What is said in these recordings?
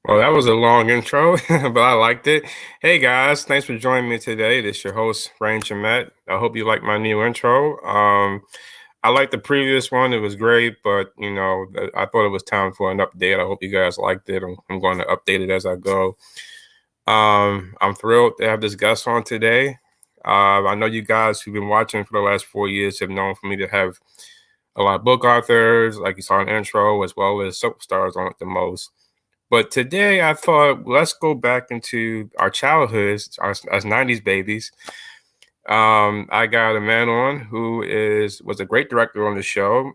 Well, that was a long intro, but I liked it. Hey guys, thanks for joining me today. This is your host, Ranger Matt. I hope you like my new intro. I liked the previous one; it was great, but I thought it was time for an update. I hope you guys liked it. I'm going to update it as I go. I'm thrilled to have this guest on today. I know you guys who've been watching for the last 4 years have known for me to have a lot of book authors, like you saw in the intro, as well as soap stars on it the most. But today I thought let's go back into our childhoods, as 90s babies. I got a man on who was a great director on the show.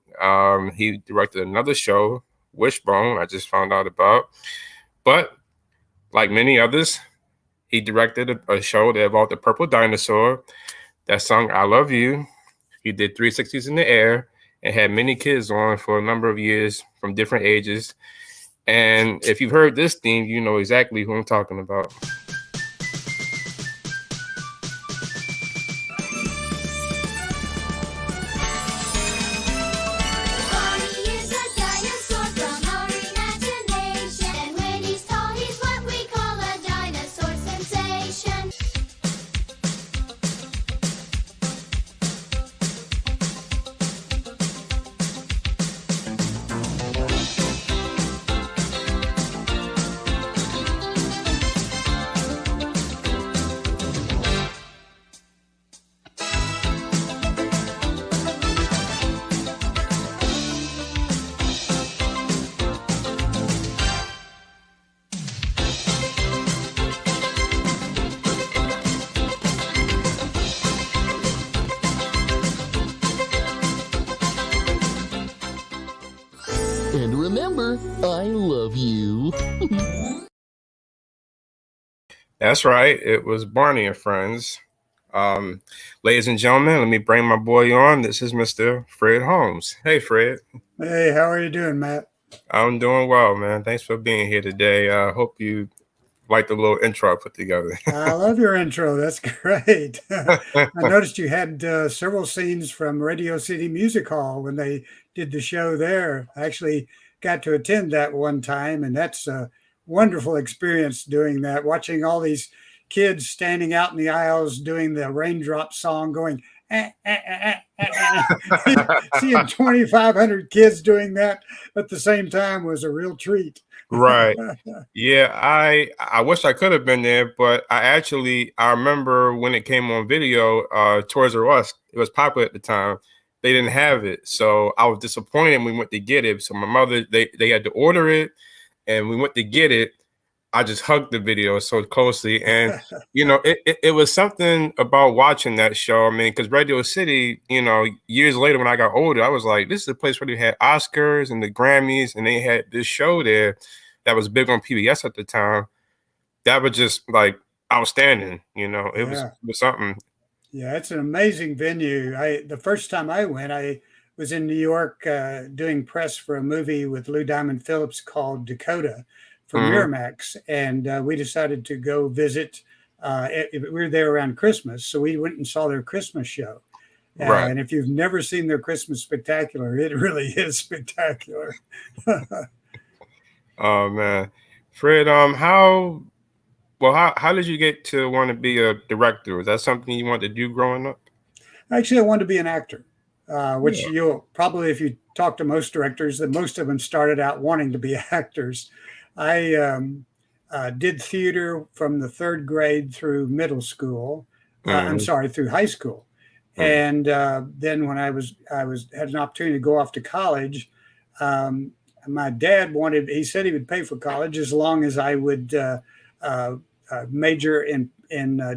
He directed another show, Wishbone, I just found out about. But like many others, he directed a show that involved the purple dinosaur that sung I Love You. He did 360s in the air and had many kids on for a number of years from different ages. And if you've heard this theme, you know exactly who I'm talking about. Barney is a dinosaur from our imagination. And when he's tall, he's what we call a dinosaur sensation. And remember, I love you. That's right. It was Barney and Friends. Um, Ladies and gentlemen, let me bring my boy on. This is Mr. Fred Holmes. Hey, Fred. Hey, how are you doing, Matt? I'm doing well, man. Thanks for being here today. I hope you liked the little intro I put together. I love your intro. That's great. I noticed you had several scenes from Radio City Music Hall when they did the show there. I actually got to attend that one time, and that's a wonderful experience doing that, watching all these kids standing out in the aisles doing the raindrop song, going, seeing 2,500 kids doing that at the same time was a real treat. Right. Yeah, I wish I could have been there, but I remember when it came on video, Toys R Us, it was popular at the time. They didn't have it. So I was disappointed when we went to get it. So my mother, they had to order it and we went to get it. I just hugged the video so closely. And it was something about watching that show. I mean, because Radio City, years later when I got older, I was like, this is a place where they had Oscars and the Grammys, and they had this show there that was big on PBS at the time. That was just like outstanding. It was, Yeah. it was something. Yeah, it's an amazing venue. The first time I went, I was in New York doing press for a movie with Lou Diamond Phillips called Dakota for Mhm. Miramax, and we decided to go visit. We were there around Christmas, so we went and saw their Christmas show. Right. And if you've never seen their Christmas spectacular, it really is spectacular. Oh man, Fred. How did you get to want to be a director? Was that something you wanted to do growing up? Actually, I wanted to be an actor, which Yeah. you'll probably, if you talk to most directors, that most of them started out wanting to be actors. I did theater from the third grade through middle school. I'm Mhm. sorry, through high school, Mhm. and then when I was had an opportunity to go off to college. Um, my dad wanted. He said he would pay for college as long as I would uh, major in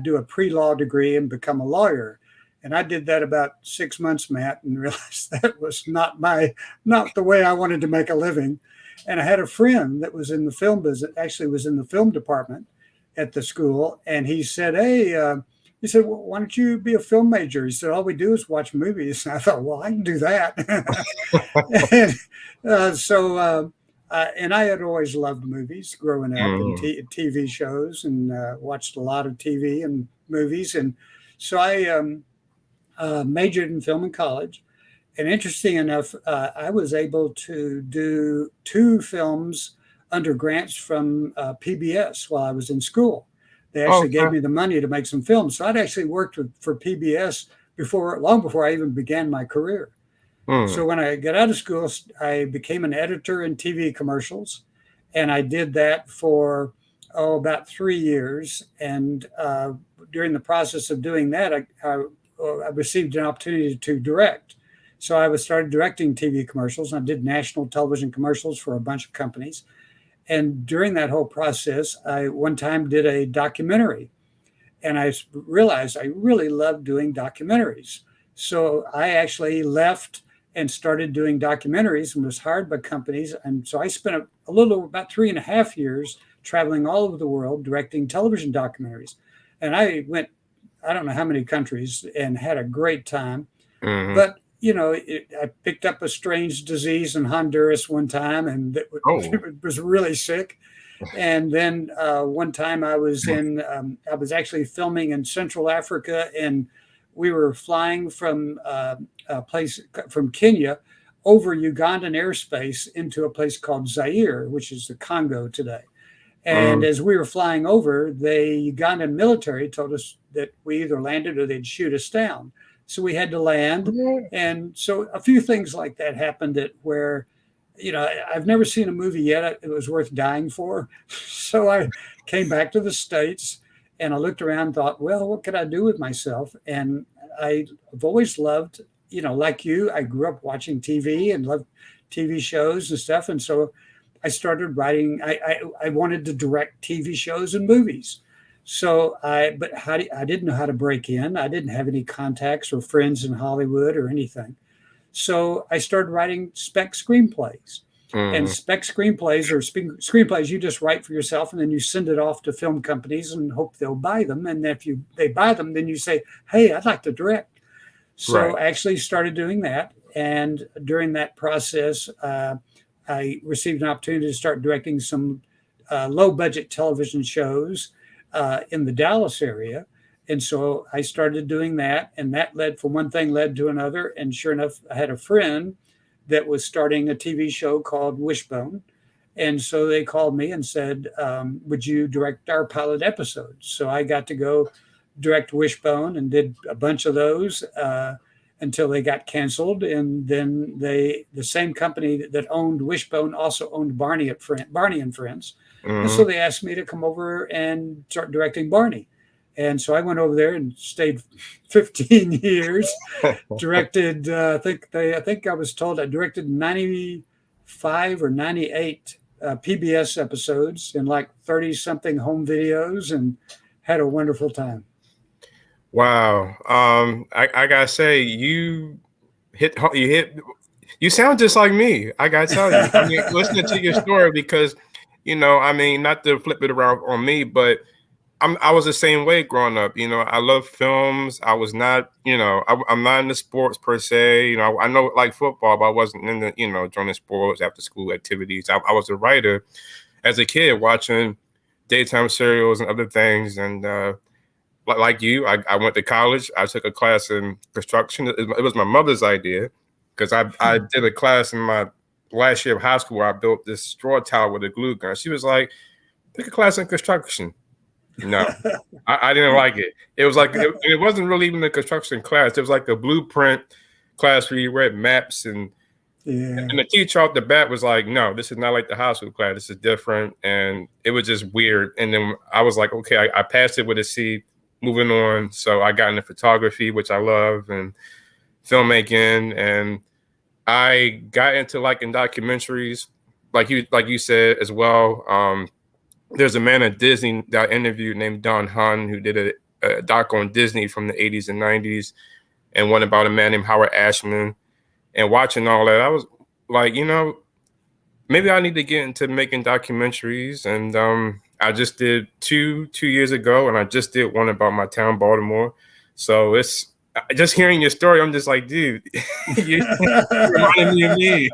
do a pre-law degree and become a lawyer. And I did that about 6 months, Matt, and realized that was not the way I wanted to make a living. And I had a friend that was in the film business, actually was in the film department at the school, and he said, "Hey," he said, well, "why don't you be a film major?" He said, "All we do is watch movies." And I thought, "Well, I can do that." and and I had always loved movies growing up and Mhm. TV shows and watched a lot of TV and movies. And so I majored in film in college. And interesting enough, I was able to do two films under grants from PBS while I was in school. They Oh, actually gave okay. me the money to make some films. So I'd actually worked for PBS long before I even began my career. Hmm. So when I got out of school, I became an editor in TV commercials, and I did that for about 3 years. And during the process of doing that, I received an opportunity to direct. So I was started directing TV commercials. I did national television commercials for a bunch of companies. And during that whole process, I one time did a documentary, and I realized I really loved doing documentaries. So I actually left and started doing documentaries and was hired by companies. And so I spent a little over about 3.5 years traveling all over the world directing television documentaries. And I went, I don't know how many countries, and had a great time. Hmm. But I picked up a strange disease in Honduras one time, and Oh. it was really sick. And then one time I was actually filming in Central Africa, and we were flying from a place from Kenya over Ugandan airspace into a place called Zaire, which is the Congo today. And Hmm. as we were flying over, the Ugandan military told us that we either landed or they'd shoot us down. So we had to land. And so a few things like that happened that where, I've never seen a movie yet it was worth dying for. So I came back to the States, and I looked around and thought, well, what could I do with myself? And I've always loved, like you, I grew up watching TV and loved TV shows and stuff. And so I started writing. I wanted to direct TV shows and movies. But I didn't know how to break in. I didn't have any contacts or friends in Hollywood or anything. So I started writing spec screenplays. And Hmm. spec screenplays are screenplays you just write for yourself, and then you send it off to film companies and hope they'll buy them. And if they buy them, then you say, "Hey, I'd like to direct." So Right. I actually started doing that. And during that process, I received an opportunity to start directing some low budget television shows in the Dallas area. And so I started doing that, and that led from one thing led to another. And sure enough, I had a friend that was starting a TV show called Wishbone. And so they called me and said, would you direct our pilot episodes? So I got to go direct Wishbone and did a bunch of those until they got canceled. And then the same company that owned Wishbone also owned Barney and Friends. And so Hmm. they asked me to come over and start directing Barney. And so I went over there and stayed 15 years. Directed, I think I was told I directed 95 or 98 PBS episodes in like 30 something home videos, and had a wonderful time. Wow. I gotta say, you hit, you sound just like me. I gotta tell you. I mean, listening to your story because, I mean, not to flip it around on me, but I was the same way growing up. I love films. I was not, I'm not into sports per se. I know like football, but I wasn't in the, joining sports after school activities. I was a writer as a kid watching daytime serials and other things. And like you, I went to college. I took a class in construction. It was my mother's idea because I did a class in my last year of high school where I built this straw tower with a glue gun. She was like, take a class in construction. No, I didn't like it. It was like it wasn't really even a construction class. It was like a blueprint class where you read maps Yeah. and the teacher off the bat was like, "No, this is not like the high school class. This is different." And it was just weird. And then I was like, "Okay, I passed it with a C. Moving on." So I got into photography, which I love, and filmmaking, and I got into like in documentaries, like you said as well. There's a man at Disney that I interviewed named Don Hahn who did a doc on Disney from the 80s and 90s and one about a man named Howard Ashman. And watching all that, I was like, maybe I need to get into making documentaries. And I just did two years ago, and I just did one about my town, Baltimore. So it's just hearing your story. I'm just like, dude, you reminded me of me.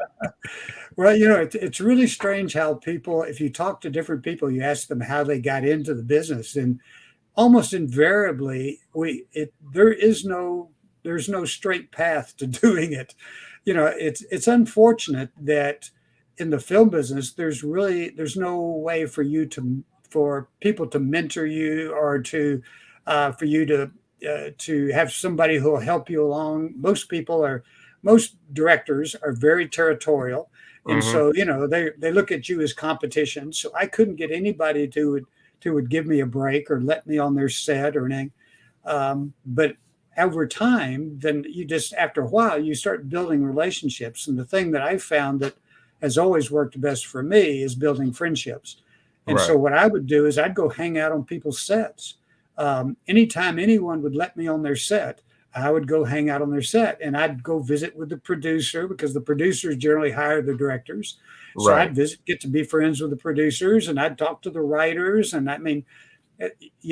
Well, it's really strange how people, if you talk to different people, you ask them how they got into the business, and almost invariably, there's no straight path to doing it. It's unfortunate that in the film business, there's no way for you for people to mentor you or to for you to have somebody who will help you along. Most directors are very territorial, and Mm-hmm. so they look at you as competition. So I couldn't get anybody to would give me a break or let me on their set or anything. But over time, then you just after a while you start building relationships. And the thing that I found that has always worked best for me is building friendships. And Right. so what I would do is I'd go hang out on people's sets. Anytime anyone would let me on their set, I would go hang out on their set and I'd go visit with the producer because the producers generally hire the directors. So Right. I'd visit, get to be friends with the producers, and I'd talk to the writers. And I mean,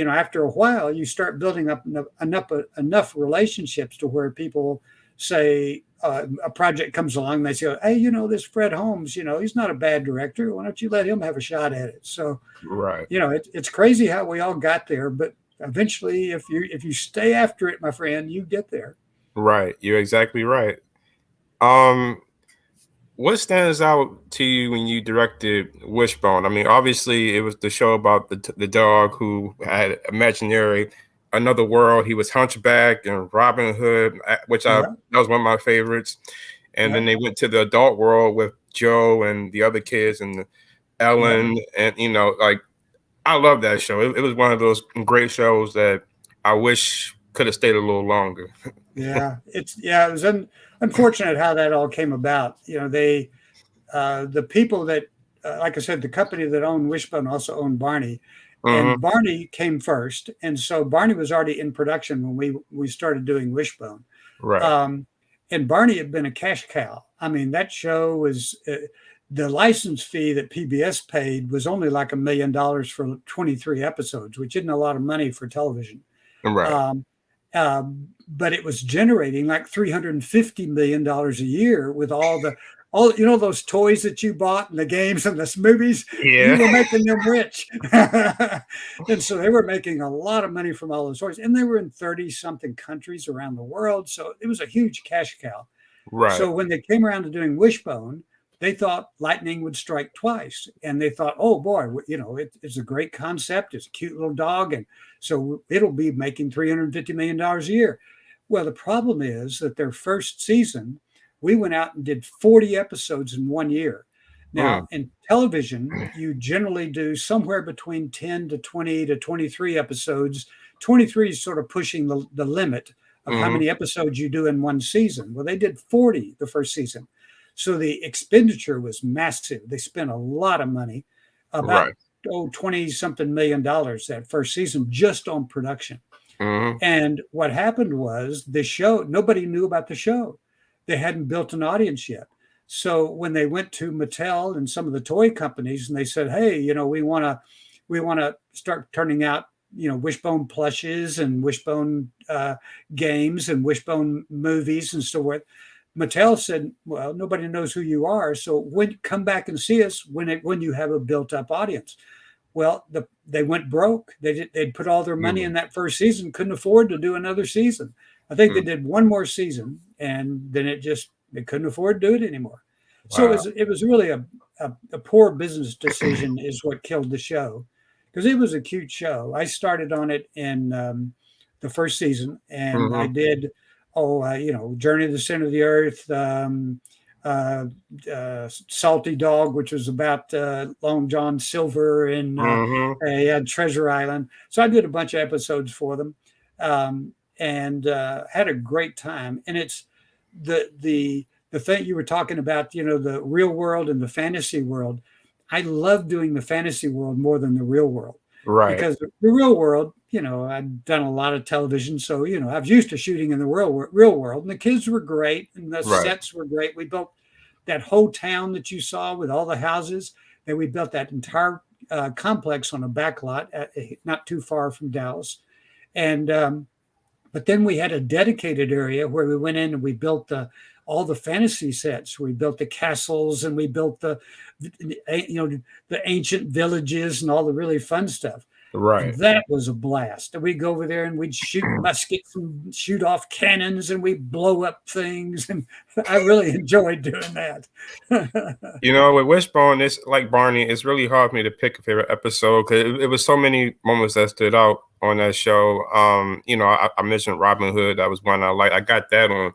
after a while, you start building up enough relationships to where people say a project comes along, they say, "Hey, this Fred Holmes, he's not a bad director. Why don't you let him have a shot at it?" So, Right. it's crazy how we all got there, but eventually, if you stay after it, my friend, you get there. Right. You're exactly right. Um, what stands out to you when you directed Wishbone? I mean, obviously, it was the show about the dog who had imaginary another world. He was Hunchback and Robin Hood, which Yeah, that was one of my favorites. And yeah, then they went to the adult world with Joe and the other kids and yeah. Ellen, and like I love that show. It was one of those great shows that I wish could have stayed a little longer. It was unfortunate how that all came about. The people that, like I said, the company that owned Wishbone also owned Barney, Hmm. and Barney came first, and so Barney was already in production when we started doing Wishbone, Right. um, and Barney had been a cash cow. I mean, that show was. The license fee that PBS paid was only like $1 million for 23 episodes, which isn't a lot of money for television. Right. Um, but it was generating like $350 million a year with all those toys that you bought and the games and the movies. You Yeah. were making them rich, and so they were making a lot of money from all those toys. And they were in 30 something countries around the world, so it was a huge cash cow. Right. So when they came around to doing Wishbone, they thought lightning would strike twice, and they thought, "Oh boy, it's a great concept. It's a cute little dog, and so it'll be making $350 million a year." Well, the problem is that their first season, we went out and did 40 episodes in 1 year. Mm. Now, in television, you generally do somewhere between 10 to 20 to 23 episodes. 23 is sort of pushing the limit of how Hmm. many episodes you do in one season. Well, they did 40 the first season. So the expenditure was massive. They spent a lot of money, about Right. 20 something $1 million that first season just on production. Hmm. And what happened was the show, nobody knew about the show. They hadn't built an audience yet. So when they went to Mattel and some of the toy companies and they said, "Hey, we want to start turning out, Wishbone plushes and Wishbone games and Wishbone movies and so forth." Mattel said, "Well, nobody knows who you are, so come back and see us when you have a built-up audience." Well, they went broke. They'd put all their money Mm. in that first season, couldn't afford to do another season. I think they Mm. did one more season, and then they couldn't afford to do it anymore. So Wow. it was really a poor business decision is what killed the show, because it was a cute show. I started on it in the first season, and I Hmm. did Journey to the Center of the Earth, uh, Salty Dog, which was about Long John Silver, and Hmm. he had Treasure Island. So I did a bunch of episodes for them, and had a great time. And it's the thing you were talking about, the real world and the fantasy world. I love doing the fantasy world more than the real world, Right. because the real world, I've done a lot of television, so I was used to shooting in the real world, and the kids were great, and the Right. sets were great. We built that whole town that you saw with all the houses. That we built that entire complex on a back lot, not too far from Dallas, and but then we had a dedicated area where we went in and we built all the fantasy sets. We built the castles and we built the ancient villages and all the really fun stuff. Right. And that was a blast. And we'd go over there and we'd shoot muskets and shoot off cannons and we'd blow up things. And I really enjoyed doing that. You know, with Wishbone, it's like Barney. It's really hard for me to pick a favorite episode because it was so many moments that stood out on that show. You know, I mentioned Robin Hood. That was one I like. I got that on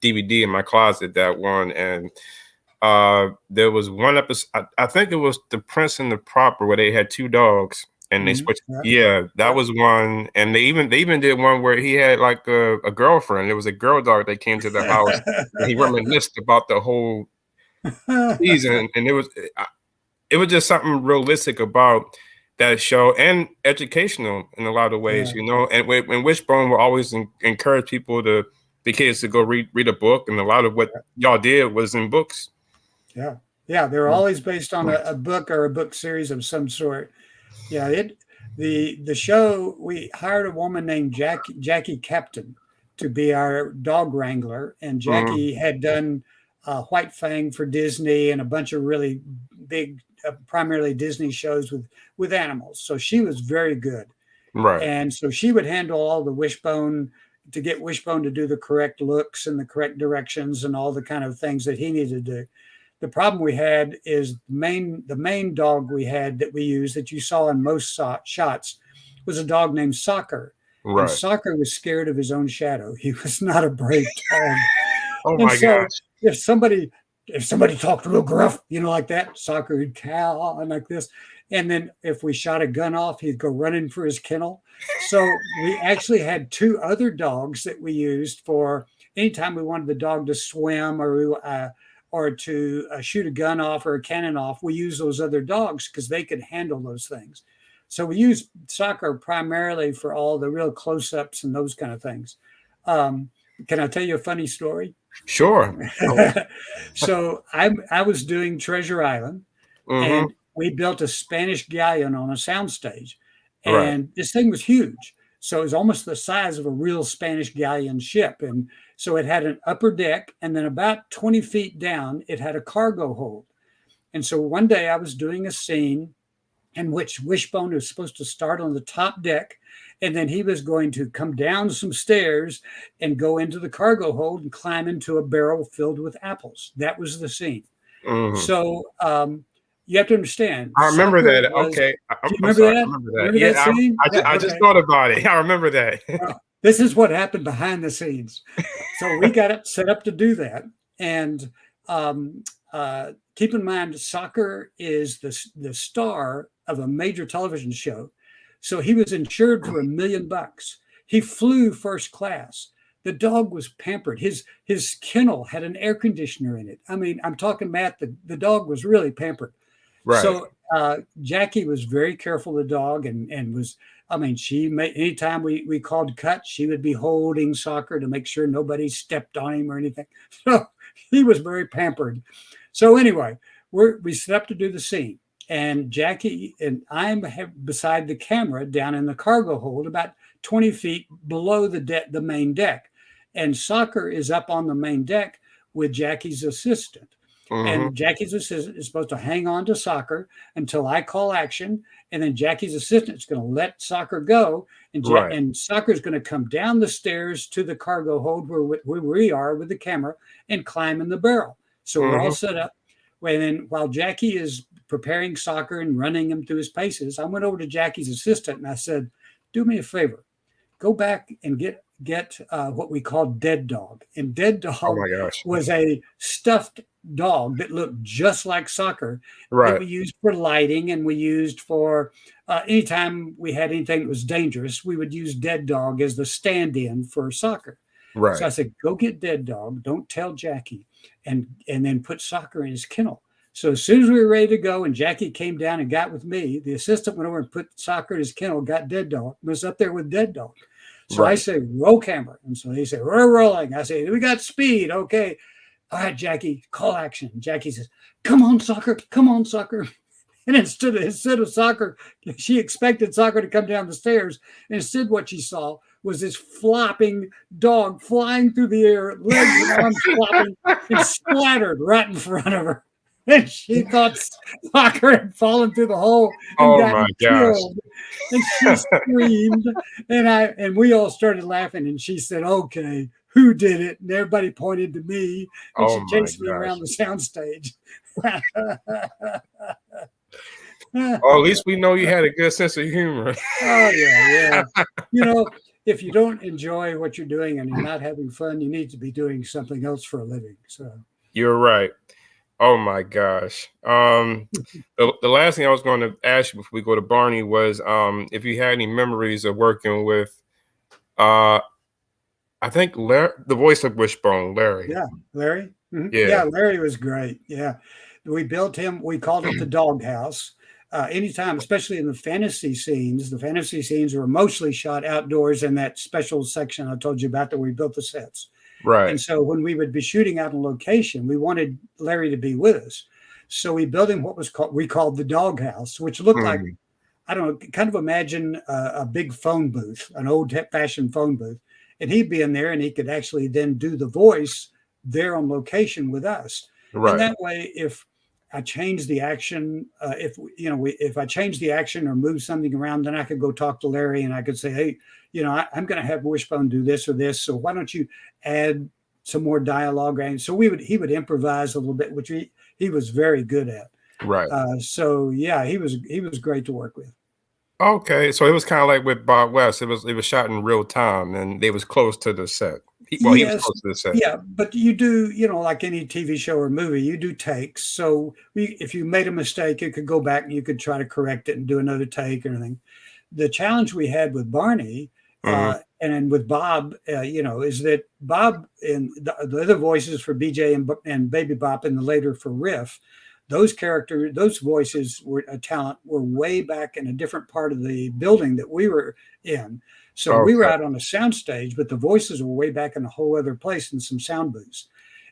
DVD in my closet. That one, and there was one episode. I think it was The Prince and the Pauper where they had two dogs and they Mhm. switched. Yeah. Yeah, that Yeah. was one, and they even did one where he had like a girlfriend. There was a girl dog that came to the house, and he reminisced about the whole season, and it was just something realistic about that show and educational in a lot of ways, Yeah. you know. And Wishbone will always encourage people the kids to go read a book, and a lot of what y'all did was in books. Yeah. Yeah. They're always based on a book or a book series of some sort. Yeah. The show, we hired a woman named Jackie Captain to be our dog wrangler. And Mhm. Jackie had done White Fang for Disney and a bunch of really big, primarily Disney shows with animals. So she was very good. Right, And so she would handle all the Wishbone to get Wishbone to do the correct looks and the correct directions and all the kind of things that he needed to do. The problem we had is the main dog we had that we used that you saw in most shots was a dog named Soccer. And right. Soccer was scared of his own shadow. He was not a brave dog. Oh And my so gosh. if somebody talked real gruff, like that, Soccer would cow and like this. And then if we shot a gun off, he'd go running for his kennel. So we actually had two other dogs that we used for anytime we wanted the dog to swim or to shoot a gun off or a cannon off. We use those other dogs because they could handle those things. So we use Soccer primarily for all the real close-ups and those kind of things. Um, can I tell you a funny story? Sure. Oh, So I was doing Treasure Island, mm-hmm. and we built a Spanish galleon on a soundstage, Right, and this thing was huge. So it was almost the size of a real Spanish galleon ship, and so it had an upper deck, and then about 20 feet down, it had a cargo hold. And so one day I was doing a scene in which Wishbone was supposed to start on the top deck, and then he was going to come down some stairs and go into the cargo hold and climb into a barrel filled with apples. That was the scene. mm-hmm. So you have to understand, I remember Soccer that. was. Okay, Do you I'm remember sorry. I that? remember that. Remember that Yeah, scene? Yeah. I just Okay. thought about it. I remember that. Well, this is what happened behind the scenes. So we got it set up to do that, and keep in mind, Soccer is the star of a major television show, so he was insured for $1 million. He flew first class. The dog was pampered. His kennel had an air conditioner in it. I mean, I'm talking Matt. The dog was really pampered. Right, So Jackie was very careful of the dog and was, I mean, she made anytime we called cut, she would be holding Soccer to make sure nobody stepped on him or anything. So he was very pampered. So anyway, we set up to do the scene, and Jackie and I'm beside the camera down in the cargo hold, about 20 feet below the main deck, and Soccer is up on the main deck with Jackie's assistant. mm-hmm. And Jackie's assistant is supposed to hang on to Soccer until I call action, and then Jackie's assistant is going to let Soccer go, and Right, and Soccer is going to come down the stairs to the cargo hold where we are with the camera and climb in the barrel. So we're all mm-hmm. set up. And then while Jackie is preparing Soccer and running him through his paces, I went over to Jackie's assistant and I said, "Do me a favor, go back and get what we call Dead Dog." And Dead Oh Dog my gosh. was a stuffed dog that looked just like Soccer that Right, we used for lighting, and we used for anytime we had anything that was dangerous, we would use Dead Dog as the stand-in for Soccer. So right, I said, "Go get Dead Dog. Don't tell Jackie," and then put Soccer in his kennel. So as soon as we were ready to go, and Jackie came down and got with me, the assistant went over and put Soccer in his kennel, got Dead Dog, was up there with Dead Dog. So I right, say, "Roll camera," and so they say, "We're rolling." I say, "We got speed, okay." "All right, Jackie, call action." Jackie says, "Come on, Soccer, come on, Soccer." And instead of Soccer, she expected Soccer to come down the stairs. And instead, what she saw was this flopping dog flying through the air, legs and arms flopping, and splattered right in front of her. and she thought Soccer had fallen through the hole and Oh my gotten gosh. killed. And she screamed, and we all started laughing. And she said, "Okay, who did it?" And everybody pointed to me, and Oh she my chased me around gosh. the soundstage. Or at least we know you had a good sense of humor. Oh yeah, yeah. You know, if you don't enjoy what you're doing and you're not having fun, you need to be doing something else for a living. So You're right. Oh my gosh. The last thing I was going to ask you before we go to Barney was if you had any memories of working with uh I think the voice of Wishbone, Larry. yeah, Larry. Yeah. Yeah, Larry was great. Yeah, we built him. We called it the doghouse. Anytime, especially in the fantasy scenes were mostly shot outdoors in that special section I told you about that we built the sets. Right. And so when we would be shooting out on location, we wanted Larry to be with us. So we built him what we called the doghouse, which looked like, Mhm. I don't know, kind of imagine a big phone booth, an old fashioned phone booth. And he'd be in there and he could actually then do the voice there on location with us. And Right. that way, if I changed the action, if if I changed the action or moved something around, then I could go talk to Larry and I could say, "Hey, I'm going to have Wishbone do this or this. So why don't you add some more dialogue?" And so he would improvise a little bit, which he was very good at. Right. So yeah, he was great to work with. Okay. So it was kind of like with Bob West. It was shot in real time and they was close to the set. He was Yes, close to the set. yeah, but you do, like any TV show or movie, you do takes. So if you made a mistake, you could go back and you could try to correct it and do another take or anything. The challenge we had with Barney Hmm. and then with Bob, is that Bob and the other voices for BJ and Baby Bop and the later for Riff, those voices were a talent were way back in a different part of the building that we were in. So we were Okay. out on a sound stage, but the voices were way back in a whole other place in some sound booths.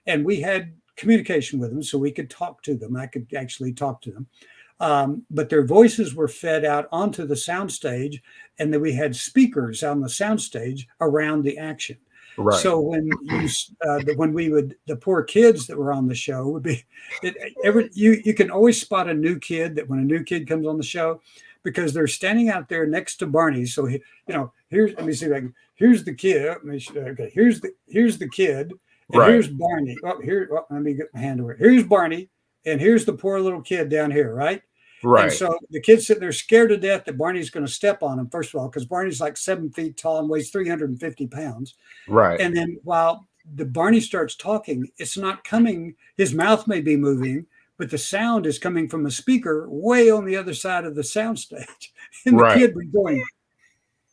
And we had communication with them so we could talk to them. I could actually talk to them. But their voices were fed out onto the soundstage, and then we had speakers on the soundstage around the action. Right. So when we would the poor kids that were on the show would be you can always spot a new kid that when a new kid comes on the show because they're standing out there next to Barney. So here's let me see if I can, here's the kid. Okay, here's the kid, and Right. here's Barney. Let me get my hand over. Here's Barney, and here's the poor little kid down here, right? And Right. so the kid's sitting there scared to death that Barney's going to step on him, first of all, because Barney's like 7 feet tall and weighs 350 pounds. Right. And then while the Barney starts talking, it's not coming, his mouth may be moving, but the sound is coming from a speaker way on the other side of the sound stage. And the Right. kid was going,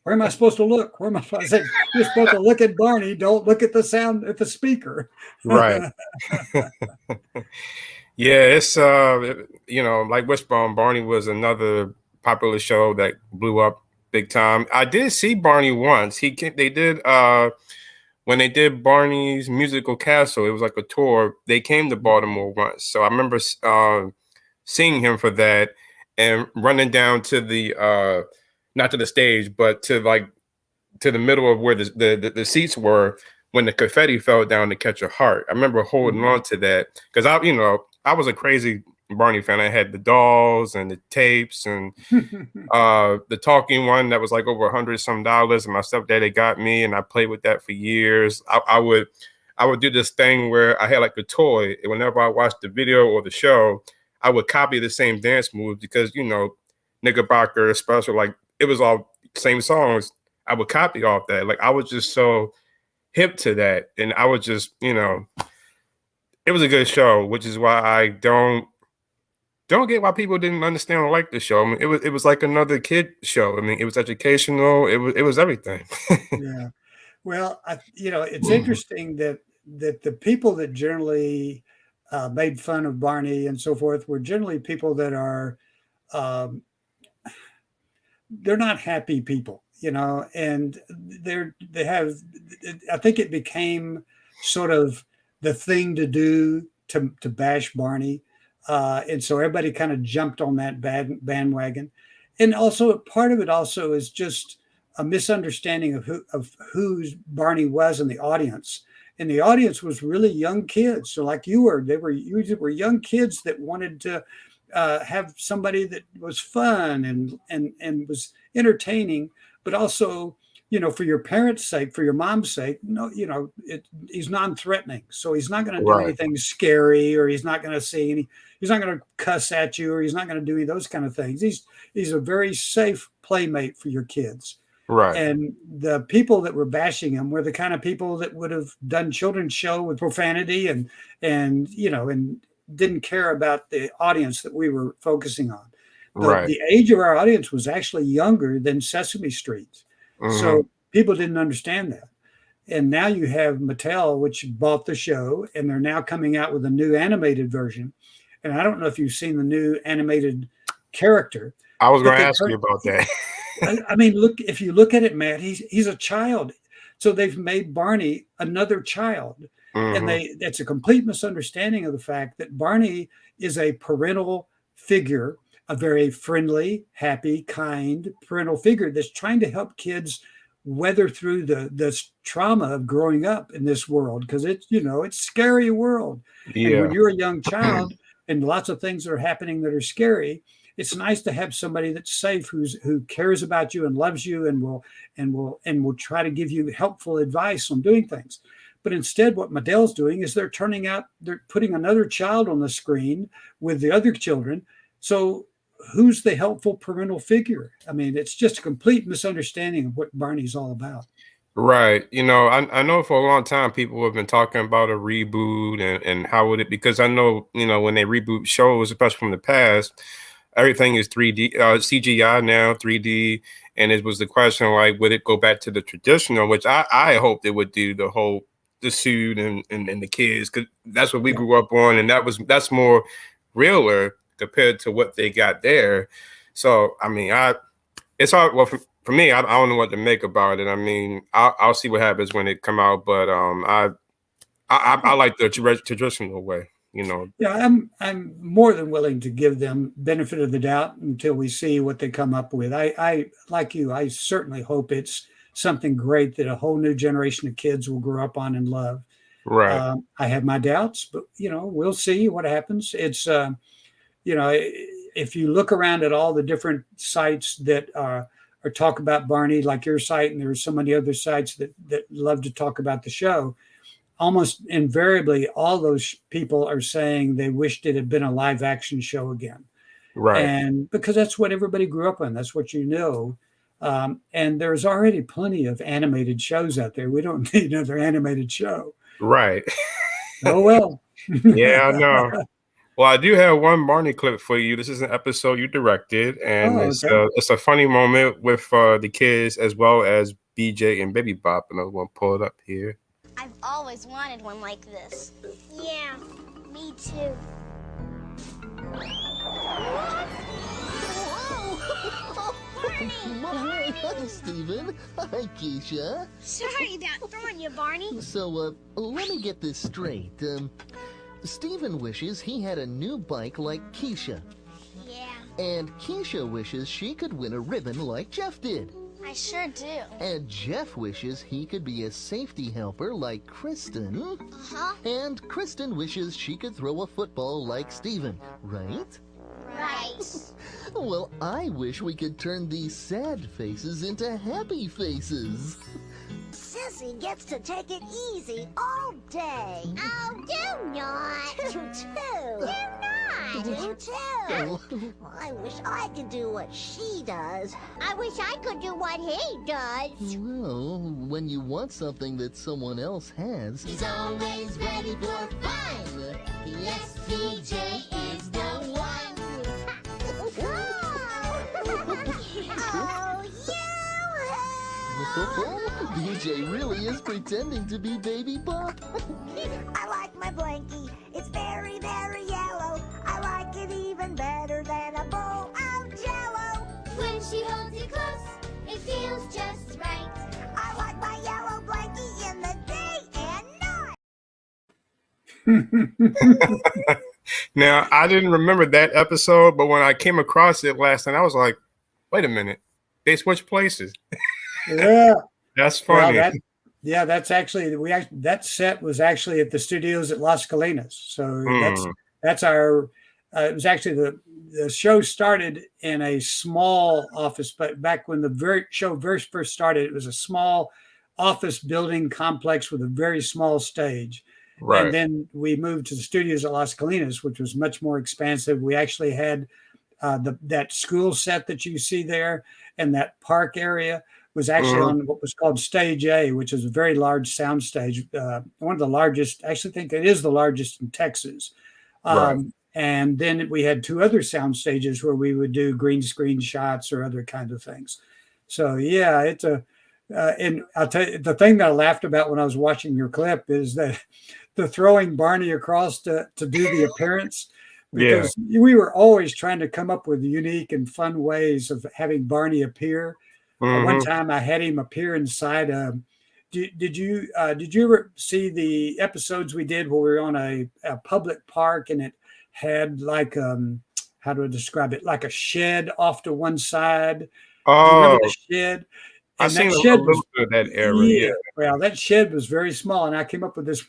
"Where am I supposed to look? Where am I supposed to say, you're supposed to look at Barney, don't look at the sound at the speaker." Right. Yeah, it's like Wishbone, Barney was another popular show that blew up big time. I did see Barney once. They did when they did Barney's musical castle, it was like a tour. They came to Baltimore once. So I remember seeing him for that and running down to the not to the stage, but to the middle of where the seats were when the confetti fell down to catch a heart. I remember holding on to that because I was a crazy Barney fan. I had the dolls and the tapes and the talking one that was like over $100 some, and my stepdaddy got me, and I played with that for years. I would do this thing where I had like a toy, and whenever I watched the video or the show, I would copy the same dance moves because Knickerbocker special, like it was all same songs. I would copy off that. Like I was just so hip to that, and I would just it was a good show, which is why I don't get why people didn't understand or like the show. I mean, it was like another kid show. I mean, it was educational. It was everything. Yeah. Well, it's interesting that the people that generally made fun of Barney and so forth were generally people that are um, they're not happy people, and they have. I think it became sort of the thing to do to bash Barney, and so everybody kind of jumped on that bandwagon, and also part of it also is just a misunderstanding of whose Barney was in the audience. and the audience was really young kids. So like you were young kids that wanted to have somebody that was fun and was entertaining, but also, for your parents' sake, for your mom's sake, no, he's non-threatening. So he's not going to do Right. anything scary, or he's not going to say he's not going to cuss at you, or he's not going to do any of those kind of things. He's a very safe playmate for your kids. Right. And the people that were bashing him were the kind of people that would have done children's show with profanity and didn't care about the audience that we were focusing on. Right. The age of our audience was actually younger than Sesame Street. Mm-hmm. So people didn't understand that. And now you have Mattel, which bought the show, and they're now coming out with a new animated version. And I don't know if you've seen the new animated character. I was going to ask you about that. I mean, if you look at it, Matt, he's a child. So they've made Barney another child. Mm-hmm. And that's a complete misunderstanding of the fact that Barney is a parental figure, a very friendly, happy, kind parental figure that's trying to help kids weather through the trauma of growing up in this world, because it's a scary world. Yeah. And when you're a young child and lots of things are happening that are scary, it's nice to have somebody that's safe, who cares about you and loves you and will try to give you helpful advice on doing things. But instead, what Mattel's doing is they're putting another child on the screen with the other children. So who's the helpful parental figure? I mean, it's just a complete misunderstanding of what Barney's all about. Right. I know for a long time people have been talking about a reboot and how would it, because I know, when they reboot shows, especially from the past, everything is 3D, CGI now, 3D. And it was the question, like, would it go back to the traditional, which I hoped it would do the suit and the kids, because that's what we grew up on. And that's more realer compared to what they got there. So, I mean, it's hard. Well, for me, I don't know what to make about it. I mean, I'll see what happens when it come out, but I like the traditional way. Yeah, I'm more than willing to give them benefit of the doubt until we see what they come up with. I like you. I certainly hope it's something great that a whole new generation of kids will grow up on and love. Right. I have my doubts, but we'll see what happens. It's if you look around at all the different sites that are talk about Barney, like your site, and there are so many other sites that love to talk about the show, almost invariably, all those people are saying they wished it had been a live action show again. Right. And because that's what everybody grew up on, that's what and there's already plenty of animated shows out there. We don't need another animated show. Right. Oh, well. Yeah, I know. Well, I do have one Barney clip for you. This is an episode you directed, and it's a funny moment with the kids as well as BJ and Baby Bop, and I'm going to pull it up here. I've always wanted one like this. Yeah, me too. Hi, Steven. Hi, Keisha. Sorry about throwing you, Barney. So, let me get this straight. Steven wishes he had a new bike like Keisha. Yeah, And Keisha wishes she could win a ribbon like Jeff did. I sure do. And Jeff wishes he could be a safety helper like Kristen. Uh-huh. And Kristen wishes she could throw a football like Steven, right? Right. Well, I wish we could turn these sad faces into happy faces. Sissy gets to take it easy all day. Oh, do not. Do too. Do not. Do too. I wish I could do what she does. I wish I could do what he does. Well, when you want something that someone else has, He's always ready for fun. Yes, PJ is the one. Oh, BJ really is pretending to be Baby Bop. I like my blankie. It's very, very yellow. I like it even better than a bowl of Jell-O. When she holds you close, it feels just right. I like my yellow blankie in the day and night. Now, I didn't remember that episode, but when I came across it last night, I was like, wait a minute. They switched places. Yeah. That's funny. Well, Yeah, that's actually that set was actually at the studios at Las Colinas. So Mm, that's our. It was actually the show started in a small office, but back when the show first started, it was a small office building complex with a very small stage. And right. then we moved to the studios at Las Colinas, which was much more expansive. We actually had that school set that you see there and that park area was actually Hmm. on what was called Stage A, which is a very large sound stage, one of the largest. I actually think it is the largest in Texas. Right. And then we had two other sound stages where we would do green screen shots or other kind of things. So yeah, it's a and I'll tell you the thing that I laughed about when I was watching your clip is that the throwing Barney across to do the appearance Yeah. because we were always trying to come up with unique and fun ways of having Barney appear. One Hmm. time I had him appear inside a. Did you ever see the episodes we did where we were on a public park and it had like how do I describe it, like a shed off to one side? Do you remember Oh, the shed? I And that seen a shed was little bit of that era. Yeah. yeah, well, that shed was very small, and I came up with this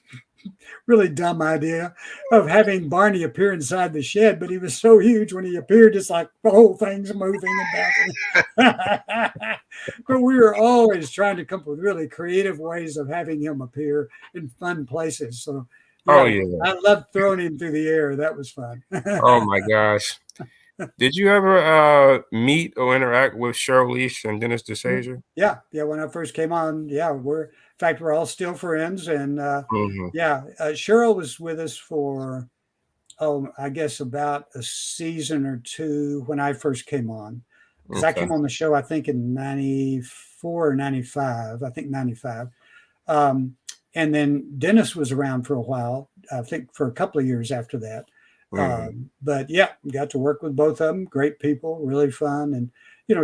really dumb idea of having Barney appear inside the shed, but he was so huge when he appeared, it's like the whole thing's moving and bouncing. But we were always trying to come up with really creative ways of having him appear in fun places. So, Oh yeah, yeah. I loved throwing him through the air. That was fun. Oh my gosh. Did you ever meet or interact with Cheryl Leach and Dennis DeSager? Yeah, yeah. When I first came on, yeah, in fact we're all still friends, and Hmm. yeah, Cheryl was with us for I guess about a season or two when I first came on, because I Okay. came on the show I think in '94 or '95, I think '95, um, and then Dennis was around for a while, I think for a couple of years after that. Hmm. But yeah, got to work with both of them. Great people, really fun, and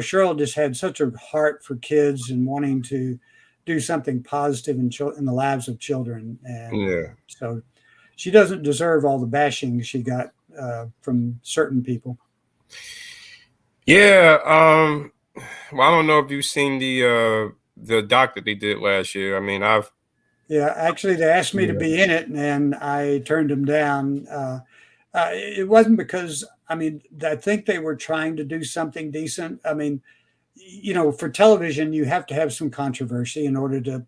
Cheryl just had such a heart for kids and wanting to do something positive in the lives of children, and Yeah. so she doesn't deserve all the bashing she got from certain people. Yeah. Well, I don't know if you've seen the doc that they did last year. I mean, I've Yeah, actually, they asked me to yeah. be in it, and I turned them down. It wasn't because I mean I think they were trying to do something decent. I mean, for television, you have to have some controversy in order to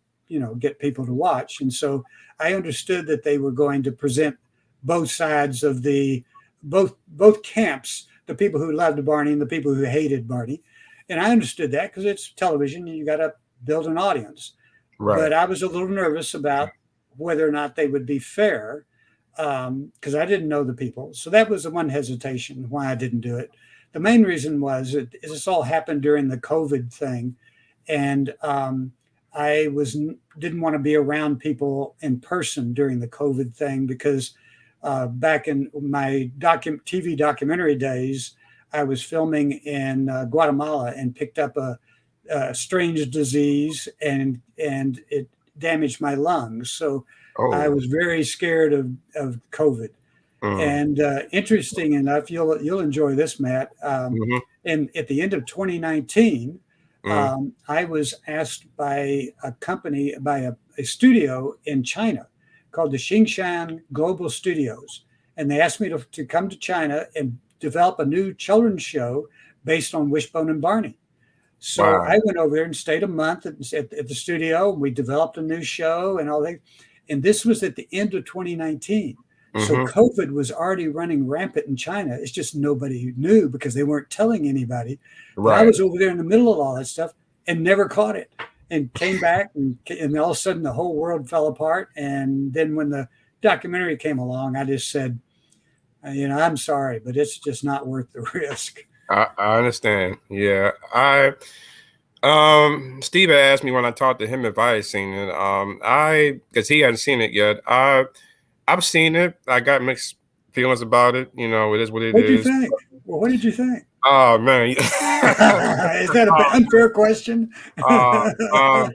get people to watch, and so I understood that they were going to present both sides of the both camps, the people who loved Barney and the people who hated Barney, and I understood that because it's television and you got to build an audience. Right. But I was a little nervous about whether or not they would be fair because I didn't know the people. So that was the one hesitation why I didn't do it. The main reason was that this all happened during the COVID thing, and I didn't want to be around people in person during the COVID thing because back in my TV documentary days, I was filming in Guatemala and picked up a strange disease and it damaged my lungs. So I Oh. was very scared of COVID. Mm. And interesting enough, you'll enjoy this, Matt. Hmm. And at the end of 2019, Mm. I was asked by a company, by a studio in China called the Xingshan Global Studios, and they asked me to come to China and develop a new children's show based on Wishbone and Barney. So Wow. I went over there and stayed a month at the studio. We developed a new show and all that. And this was at the end of 2019. So Hmm. COVID was already running rampant in China. It's just nobody knew because they weren't telling anybody. But I Right. was over there in the middle of all that stuff and never caught it and came back. And all of a sudden the whole world fell apart. And then when the documentary came along, I just said, I'm sorry, but it's just not worth the risk. I understand. Yeah. Steve had asked me when I talked to him if I had seen it. Because he hadn't seen it yet. I've seen it. I got mixed feelings about it. It is what it What did you is. think? Well, what did you think? Oh man. Is that an unfair question? uh, um,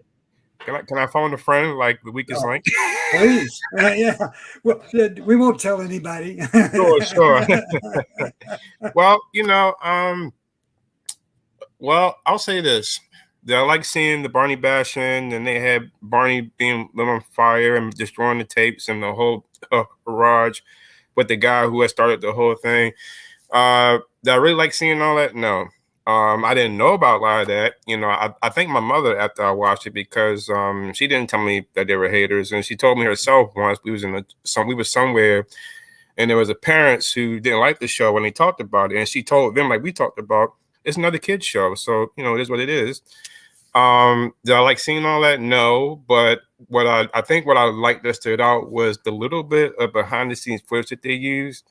can I phone a friend like the weakest Oh, link? please. Yeah. Well, we won't tell anybody. Sure, sure. Well, well, I'll say this. I like seeing the Barney bashing, and they had Barney being lit on fire and destroying the tapes and the whole garage with the guy who had started the whole thing. Did I really like seeing all that? No. I didn't know about a lot of that. I think my mother, after I watched it, because she didn't tell me that they were haters, and she told me herself once we were somewhere, and there was a parents who didn't like the show when they talked about it, and she told them, like we talked about, it's another kid's show, so it is what it is. Did I like seeing all that? No, but I think what I liked that stood out was the little bit of behind the scenes footage that they used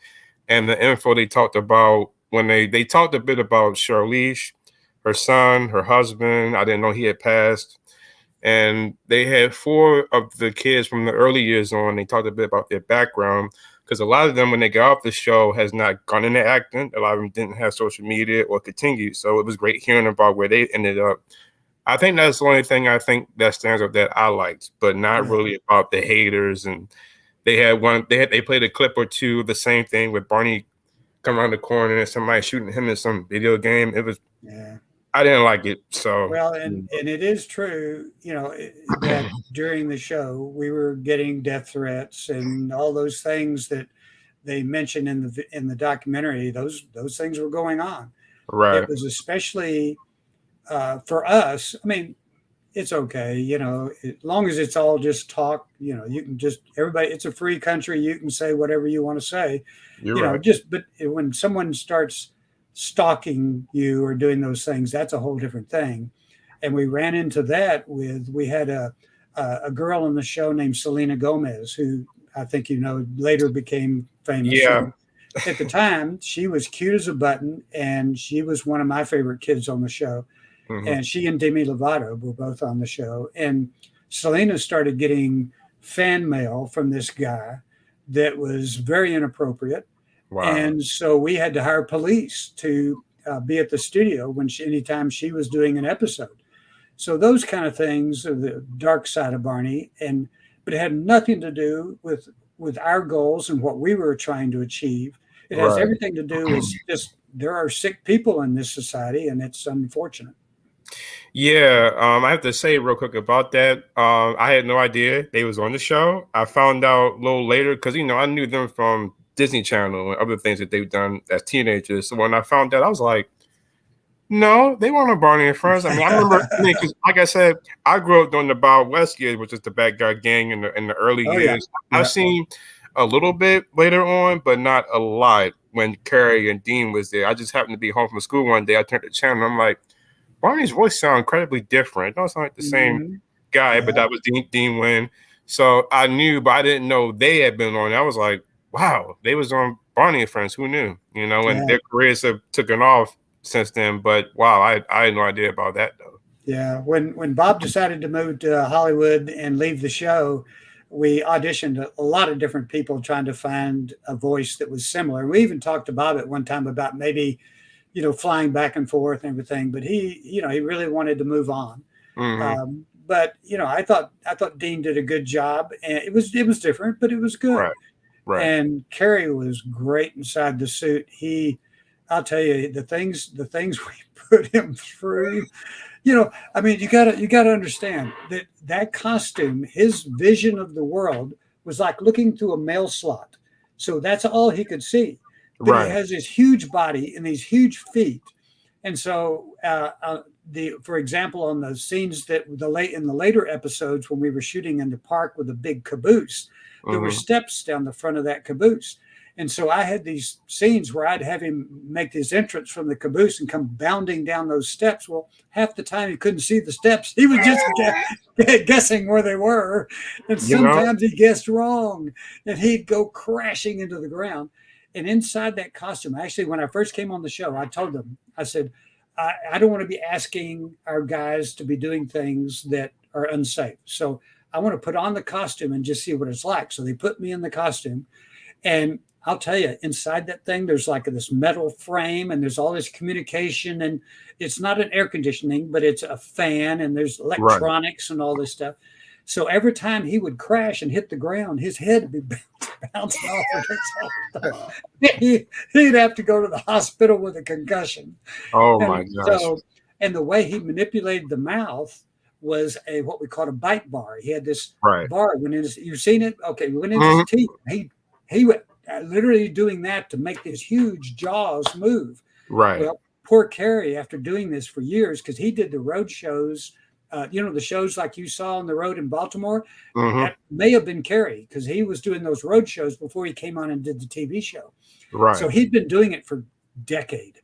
and the info they talked about when they talked a bit about Charlize, her son, her husband. I didn't know he had passed. And they had 4 of the kids from the early years on. They talked a bit about their background because a lot of them, when they got off the show, has not gone into acting. A lot of them didn't have social media or continued. So it was great hearing about where they ended up. I think that's the only thing I think that stands out that I liked, but not really about the haters. And they played a clip or two of the same thing with Barney come around the corner and somebody shooting him in some video game. It was, I didn't like it. So Well, and it is true, that during the show we were getting death threats and all those things that they mentioned in the documentary. Those things were going on. right, It was especially for us. I mean, it's okay, as long as it's all just talk. You can just everybody. It's a free country. You can say whatever you want to say. you're right. But when someone starts stalking you or doing those things, that's a whole different thing. And we ran into that we had a girl on the show named Selena Gomez, who I think later became famous. Yeah. At the time, she was cute as a button, and she was one of my favorite kids on the show. Mhm. And she and Demi Lovato were both on the show. And Selena started getting fan mail from this guy that was very inappropriate. Wow. And so we had to hire police to be at the studio anytime she was doing an episode. So those kind of things are the dark side of Barney, but it had nothing to do with our goals and what we were trying to achieve. It has Right. everything to do with just there are sick people in this society, and it's unfortunate. Yeah, I have to say real quick about that. I had no idea they was on the show. I found out a little later because I knew them from Disney Channel and other things that they've done as teenagers. So when I found that, I was like, no, they weren't on Barney and Friends. I mean, I remember, 'cause like I said, I grew up during the Wild West years, which is the bad guy gang in the early Oh yeah, years. yeah, I've seen a little bit later on, but not a lot when Carrie and Dean was there. I just happened to be home from school one day. I turned the channel, and I'm like, Barney's voice sounds incredibly different. It don't sound like the same Mhm. guy, but Yeah, that was Dean Wynn. So I knew, but I didn't know they had been on. I was like, wow, they was on Barney and Friends. Who knew? And yeah, their careers have taken off since then. But wow, I had no idea about that though. yeah. When Bob decided to move to Hollywood and leave the show, we auditioned a lot of different people trying to find a voice that was similar. We even talked to Bob at one time about maybe flying back and forth and everything, but he really wanted to move on. Hmm. But I thought Dean did a good job, and it was different, but it was good. Right, right, And Kerry was great inside the suit. I'll tell you, the things we put him through. I mean, you gotta understand that costume, his vision of the world was like looking through a mail slot. So that's all he could see. But he right, has this huge body and these huge feet, and so for example, on the scenes in the later episodes when we were shooting in the park with a big caboose, there were hmm, steps down the front of that caboose. And so I had these scenes where I'd have him make his entrance from the caboose and come bounding down those steps. Well, half the time he couldn't see the steps. He was just guessing where they were. And you know, sometimes he guessed wrong and he'd go crashing into the ground. And inside that costume, actually, when I first came on the show, I told them, I said, I don't want to be asking our guys to be doing things that are unsafe. So I want to put on the costume and just see what it's like. So they put me in the costume. And I'll tell you, inside that thing, there's like this metal frame and there's all this communication. And it's not an air conditioning, but it's a fan and there's right. electronics and all this stuff. So every time he would crash and hit the ground, his head would be bouncing off against all the he'd have to go to the hospital with a concussion. Oh my And gosh. so And the way he manipulated the mouth was a what we call a bite bar. He had this Right. bar when in his, you've seen it, okay, when in his Hmm. teeth, he was literally doing that to make his huge jaws move. Right. Well, poor Kerry, after doing this for years, because he did the road shows, the shows like you saw on the road in Baltimore, Hmm. that may have been Kerry because he was doing those road shows before he came on and did the TV show. So Right. he'd been doing it for a decade.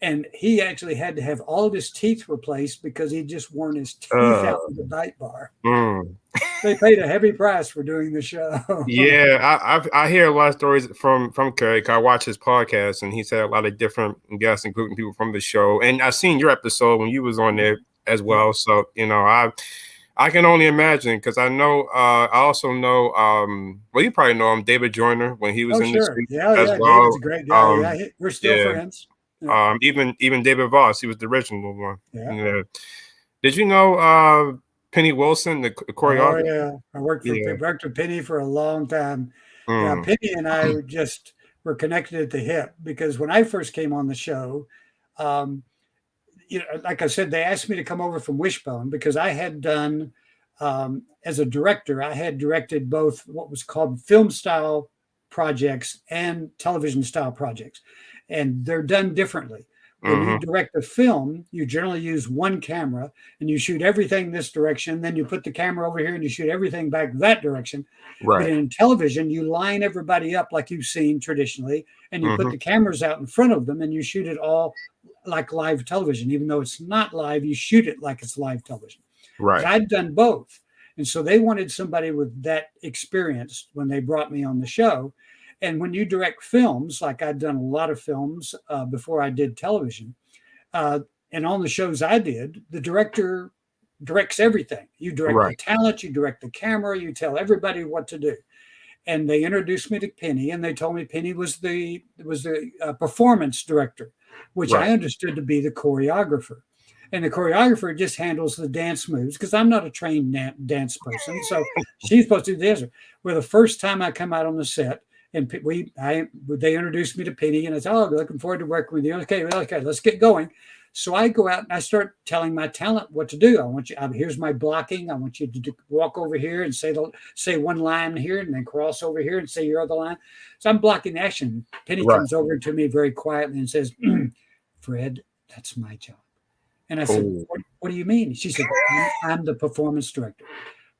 And he actually had to have all of his teeth replaced because he'd just worn his teeth Uh, out with the bite bar. mm. They paid a heavy price for doing the show. Yeah, I hear a lot of stories from Kerry. 'Cause I watch his podcast, and he's had a lot of different guests, including people from the show. And I seen your episode when you was on there as Yeah. well. So I can only imagine because I know I also know well, you probably know him, David Joyner, when he was Oh, in the sure. street Yeah, as yeah. David's well. a great guy. Yeah, Um, we're still yeah. friends. Yeah. Even David Voss, he was the original one. Yeah. Yeah. Did you know Penny Wilson, the Oh, choreographer? yeah. I Yeah. worked with Penny for a long time. Yeah, Mm. Penny and I were connected at the hip because when I first came on the show, um, like I said, they asked me to come over from Wishbone because I had done, as a director, I had directed both what was called film style projects and television style projects. And they're done differently. When you Hmm. direct a film, you generally use one camera and you shoot everything this direction. Then you put the camera over here and you shoot everything back that direction. But Right. in television, you line everybody up like you've seen traditionally, and you put Hmm. the cameras out in front of them and you shoot it all like live television. Even though it's not live, you shoot it like it's live television. But Right. I'd done both. And so they wanted somebody with that experience when they brought me on the show. And when you direct films, like I'd done a lot of films before I did television, uh, and on the shows I did, the director directs everything. You direct the Right. talent, you direct the camera, you tell everybody what to do. And they introduced me to Penny, and they told me Penny was the performance director, which I Right. understood to be the choreographer. And the choreographer just handles the dance moves because I'm not a trained dance person. So she's supposed to do the dance. Well, the first time I come out on the set, and they introduced me to Penny, and I said, "Oh, looking forward to working with you." Okay, let's get going. So I go out and I start telling my talent what to do. I want you. Here's my blocking. I want you to walk over here and say one line here, and then cross over here and say your other line. So I'm blocking the action. Penny Right. comes over to me very quietly and says, "Fred, that's my job." And I said, Oh. what do you mean? She said, I'm the performance director.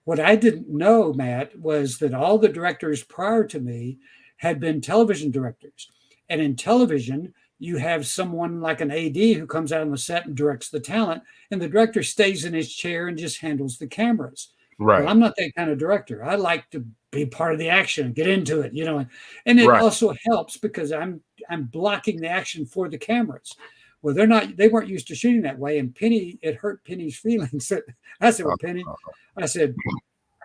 What I didn't know, Matt, was that all the directors prior to me had been television directors. And in television, you have someone like an AD who comes out on the set and directs the talent, and the director stays in his chair and just handles the cameras. Well, Right. I'm not that kind of director. I like to be part of the action, get into it, and it Right. also helps because I'm blocking the action for the cameras. Well, they weren't used to shooting that way. And Penny, it hurt Penny's feelings. I said, well, Penny, I said,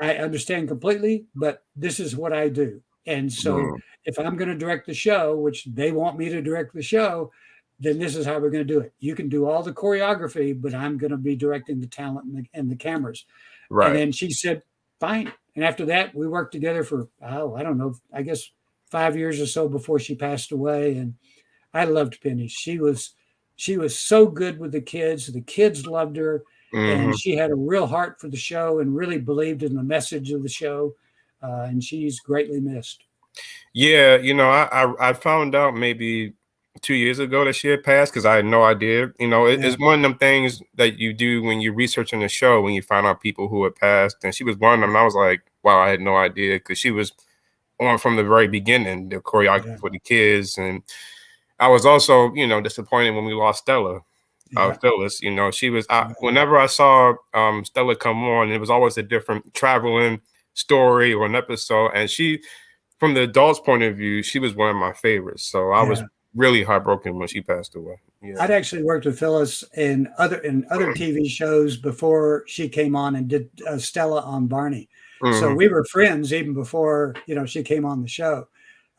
I understand completely, but this is what I do. And so Mm. if I'm going to direct the show, which they want me to direct the show, then this is how we're going to do it. You can do all the choreography, but I'm going to be directing the talent and the cameras. And Right. then she said, fine. And after that, we worked together for, I don't know, I guess 5 years or so before she passed away. And I loved Penny. She was so good with the kids. The kids loved her, Hmm. and she had a real heart for the show and really believed in the message of the show. And she's greatly missed. Yeah, I found out maybe 2 years ago that she had passed because I had no idea. Yeah, It's one of them things that you do when you're researching the show when you find out people who had passed, and she was one of them. And I was like, wow, I had no idea because she was on from the very beginning, the choreography yeah, for the kids, and I was also, disappointed when we lost Stella. yeah, Phyllis, she was. yeah, Whenever I saw Stella come on, it was always a different traveling story or an episode, and she, from the adults' point of view, she was one of my favorites. So I was yeah. really heartbroken when she passed away. Yeah. I'd actually worked with Phyllis in other TV shows before she came on and did Stella on Barney. So Mhm. we were friends even before she came on the show.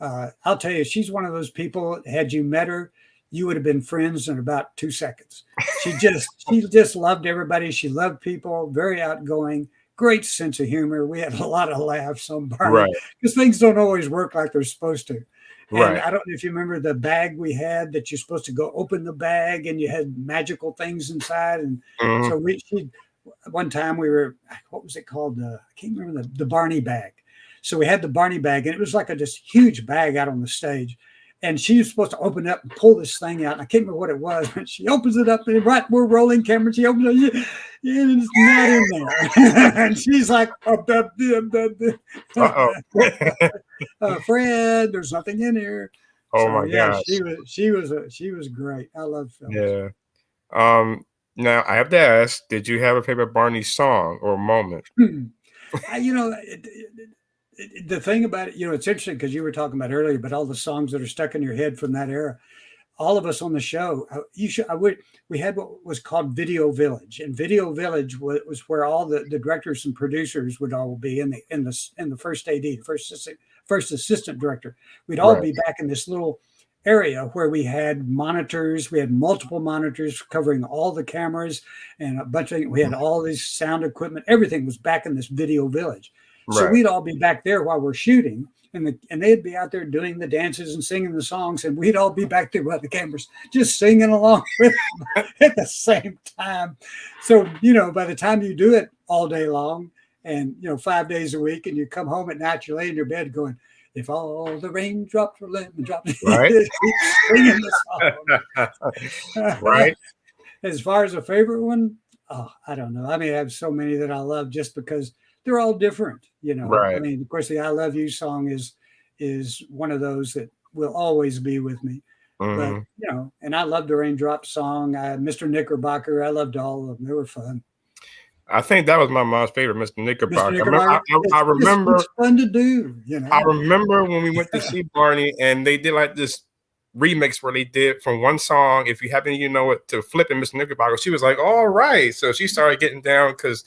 I'll tell you, she's one of those people. Had you met her, you would have been friends in about 2 seconds. She just loved everybody. She loved people. Very outgoing. Great sense of humor. We had a lot of laughs on Barney Right. because things don't always work like they're supposed to. And Right. I don't know if you remember the bag we had that you're supposed to go open the bag and you had magical things inside. And Hmm. so one time we were, what was it called? I can't remember the Barney bag. So we had the Barney bag and it was like this huge bag out on the stage. And she was supposed to open it up and pull this thing out. And I can't remember what it was, but she opens it up and right, we're rolling camera. She opens it, and it's not in there. And she's like, Uh-oh. Fred, there's nothing in here. Oh So my yeah, gosh. she was great. I love Phyllis. Yeah. Now I have to ask, did you have a favorite Barney song or moment? You know, the thing about it, it's interesting because you were talking about earlier, but all the songs that are stuck in your head from that era. All of us on the show, we had what was called Video Village, and Video Village was where all the directors and producers would all be in the first AD, first assistant director. We'd all Right. be back in this little area where we had monitors. We had multiple monitors covering all the cameras and a bunch of things. We had all this sound equipment. Everything was back in this Video Village. So Right. we'd all be back there while we're shooting, and they'd be out there doing the dances and singing the songs, and we'd all be back there by the cameras, just singing along with them at the same time. So by the time you do it all day long, and 5 days a week, and you come home at night, you lay in your bed going, "If all the raindrops were lemon drops," Right. keep singing the song. Right. As far as a favorite one, oh, I don't know. I mean, I have so many that I love just because they're all different. I Right. mean, of course, the "I Love You" song is one of those that will always be with me. But Hmm. and I love the Raindrop song, Mr. Knickerbocker. I loved all of them. They were fun. I think that was my mom's favorite, Mr. Mr. Knickerbocker. Knickerbocker, I remember it's fun to do. I remember when we went to see Barney and they did like this remix where they did from one song, if you happen you know it, to Flipping Mr. Knickerbocker. She was like, all right. So she started getting down because,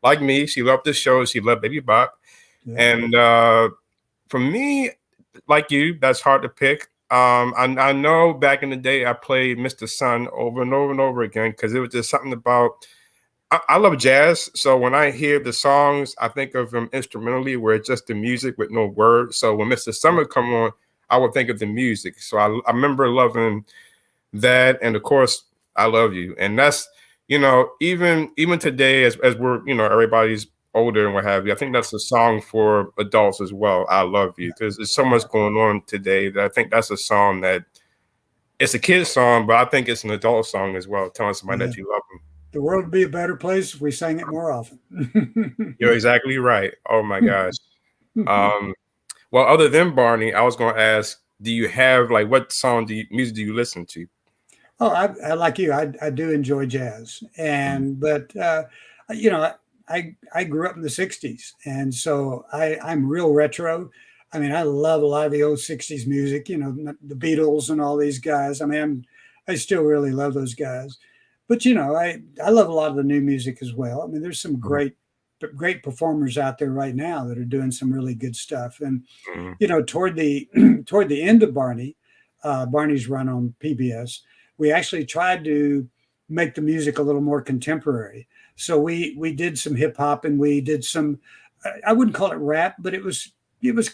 like me, she loved the show. She loved Baby Bop. Yeah, And for me, like you, that's hard to pick. I know back in the day I played Mr. Sun over and over and over again because it was just something about I love jazz, so when I hear the songs, I think of them instrumentally, where it's just the music with no words. So when Mr. Summer come on, I would think of the music. So I remember loving that, and of course, I love you, and that's even today as we're everybody's older and what have you. I think that's a song for adults as well. I love you because there's so much yeah, going on today that I think that's a song that it's a kid's song, but I think it's an adult song as well, telling somebody yeah. that you love them. The world would be a better place if we sang it more often. You're exactly right. Oh my gosh. Um, well, other than Barney, I was going to ask, do you have like what music do you listen to? Oh, I like you. I do enjoy jazz, but you know, I grew up in the '60s, and so I'm real retro. I mean, I love a lot of the old '60s music. The Beatles and all these guys. I mean, I still really love those guys. But I love a lot of the new music as well. I mean, there's some Mhm, great performers out there right now that are doing some really good stuff. And mhm, toward the toward the end of Barney's run on PBS, we actually tried to make the music a little more contemporary. So we did some hip hop and we did some. I wouldn't call it rap, but it was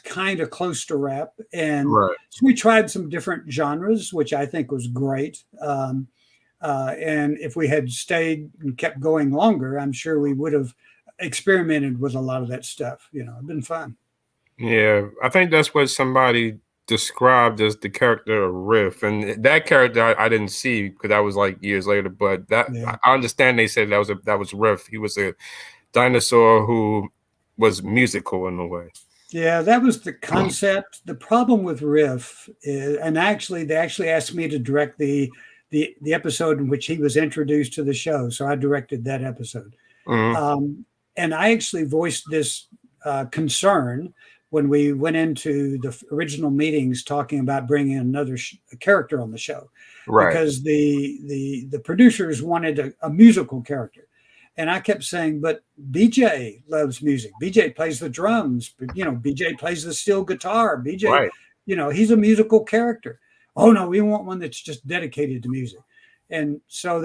kind of close to rap. And right. so we tried some different genres, which I think was great. And if we had stayed and kept going longer, I'm sure we would have experimented with a lot of that stuff. It'd been fun. Yeah, I think that's what somebody described as the character of Riff, and that character I didn't see because that was like years later. But that Yeah. I understand they said that was Riff. He was a dinosaur who was musical in a way. Yeah, that was the concept. The problem with Riff is, and actually, they actually asked me to direct the episode in which he was introduced to the show. So I directed that episode. Hmm. Um, and I actually voiced this concern when we went into the original meetings talking about bringing another character on the show, Right, because the producers wanted a musical character. And I kept saying, but BJ loves music. BJ plays the drums. BJ plays the steel guitar. BJ, right. he's a musical character. Oh no, we want one that's just dedicated to music. And so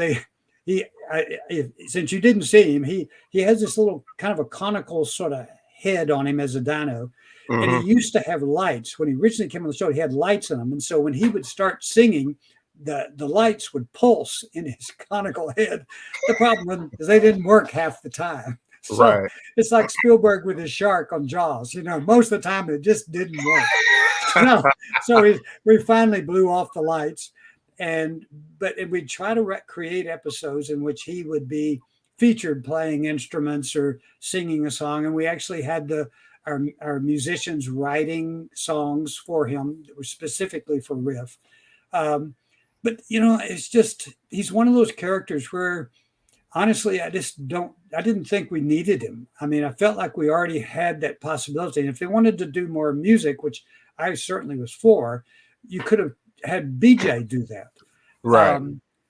since you didn't see him, he has this little kind of a conical sort of head on him as a dino. And he Hmm. used to have lights. When he originally came on the show, he had lights in them. And so when he would start singing, the lights would pulse in his conical head. The problem is they didn't work half the time. So Right. it's like Spielberg with his shark on Jaws. Most of the time it just didn't work. No, so we finally blew off the lights, and we'd try to create episodes in which he would be featured playing instruments or singing a song, and we actually had our musicians writing songs for him that were specifically for Riff. Um, but it's just he's one of those characters where honestly, I didn't think we needed him. I mean, I felt like we already had that possibility. And if they wanted to do more music, which I certainly was for, you could have had BJ do that. Right.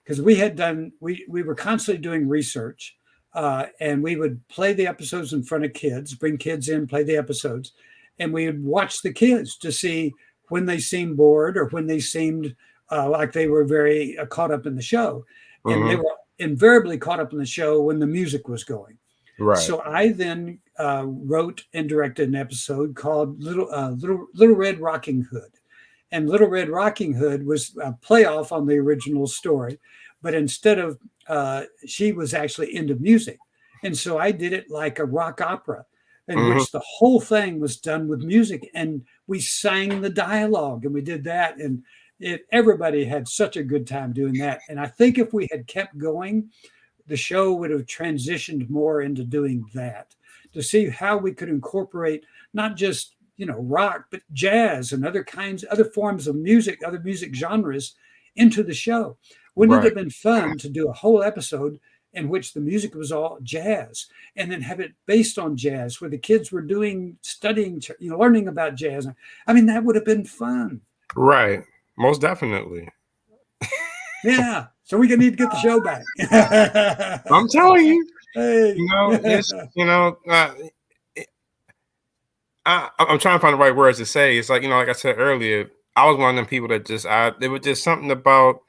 Because we were constantly doing research, and we would play the episodes in front of kids, bring kids in, play the episodes, and we would watch the kids to see when they seemed bored or when they seemed like they were very caught up in the show. And they Hmm. were invariably caught up in the show when the music was going. Right. So I then wrote and directed an episode called Little Red Rocking Hood, and Little Red Rocking Hood was a playoff on the original story, but instead of she was actually into music, and so I did it like a rock opera, in Hmm. which the whole thing was done with music, and we sang the dialogue, and we did that, and everybody had such a good time doing that. And I think if we had kept going, the show would have transitioned more into doing that, to see how we could incorporate not just rock but jazz and other forms of music, other music genres into the show. Wouldn't it Right. have been fun to do a whole episode in which the music was all jazz, and then have it based on jazz where the kids were studying, learning about jazz? I mean, that would have been fun. Right. Most definitely. Yeah, so we need to get the show back. I'm telling you, Hey. it's I'm trying to find the right words to say. It's like like I said earlier, I was one of them people that there was just something about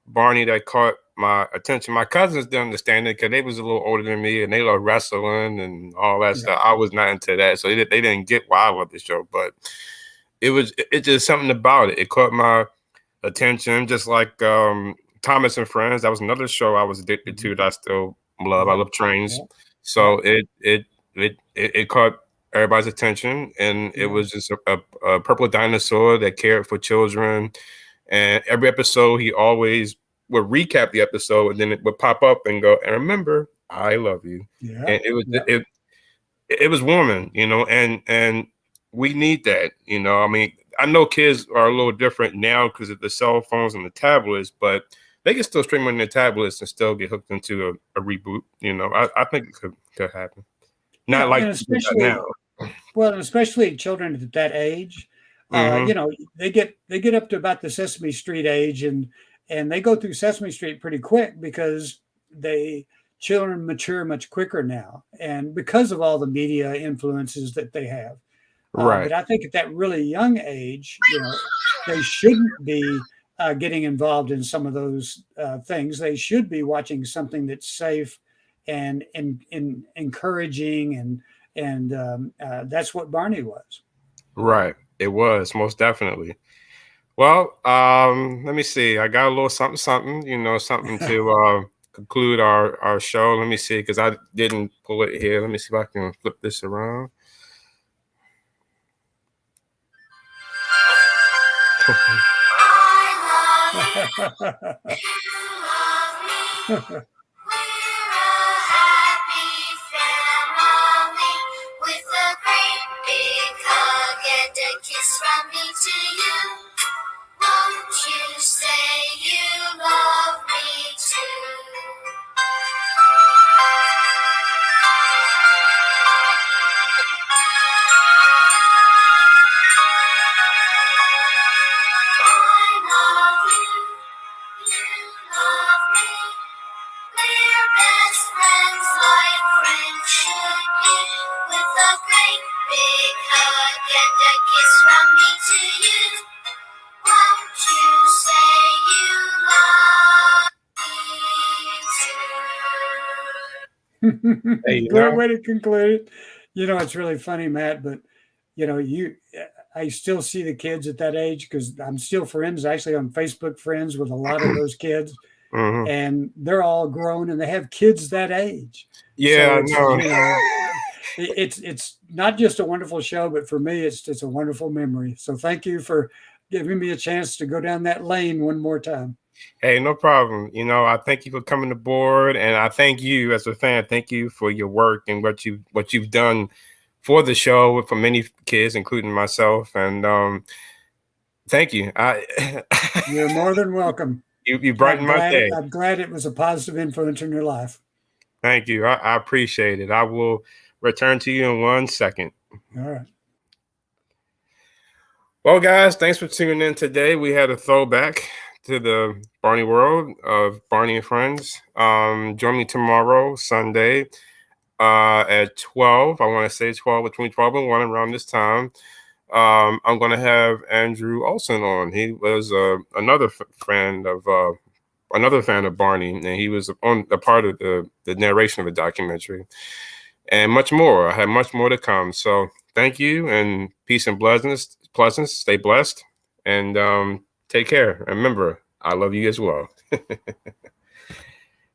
Barney that caught my attention. My cousins didn't understand it because they was a little older than me and they love wrestling and all that Yeah. stuff. I was not into that, so they didn't get why I love the show. But it's just something about it. It caught my attention, just like Thomas and Friends. That was another show I was addicted to that I still love. I Yeah. love trains, Yeah. so it caught everybody's attention, and it Yeah. was just a purple dinosaur that cared for children. And every episode, he always would recap the episode, and then it would pop up and go, "And remember, I love you." Yeah. And it was Yeah. it was warming, and we need that. I mean, I know kids are a little different now because of the cell phones and the tablets, but they can still stream on their tablets and still get hooked into a reboot. I think it could happen. Not Yeah. like And we got now. especially children at that age, Hmm. they get up to about the Sesame Street age, and they go through Sesame Street pretty quick because they children mature much quicker now, and because of all the media influences that they have. Right. But I think at that really young age, they shouldn't be getting involved in some of those things. They should be watching something that's safe and encouraging, and that's what Barney was. Right. It was most definitely. Well, let me see. I got a little something, something, something to conclude our show. Let me see, because I didn't pull it here. Let me see if I can flip this around. With a great big hug and a kiss from me to you. Won't you say you love me too? I love you, you love me. We're best friends like friends should be. With a great big hug and a kiss from me to you. Won't you say you love me too? Hey, Great way to conclude it. It's really funny, Matt, but I still see the kids at that age because I'm still friends, actually on Facebook friends with a lot of those kids, Hmm. and they're all grown and they have kids that age. So Yeah, it's no. it's not just a wonderful show, but for me, it's a wonderful memory. So thank you for giving me a chance to go down that lane one more time. Hey, no problem. I thank you for coming aboard, and I thank you as a fan. Thank you for your work and what you've done for the show for many kids, including myself. And thank you. You're more than welcome. You I'm brightened my glad day. I'm glad it was a positive influence in your life. Thank you. I appreciate it. I will return to you in 1 second. All right. Well, guys, thanks for tuning in today. We had a throwback to the Barney world of Barney and Friends. Join me tomorrow, Sunday, at 12. I want to say 12, between 12 and 1 around this time. I'm going to have Andrew Olson on. He was another fan of Barney, and he was on a part of the narration of the documentary, and much more. I have much more to come. So thank you, and peace and blessings. Stay blessed, and take care. And remember, I love you as well.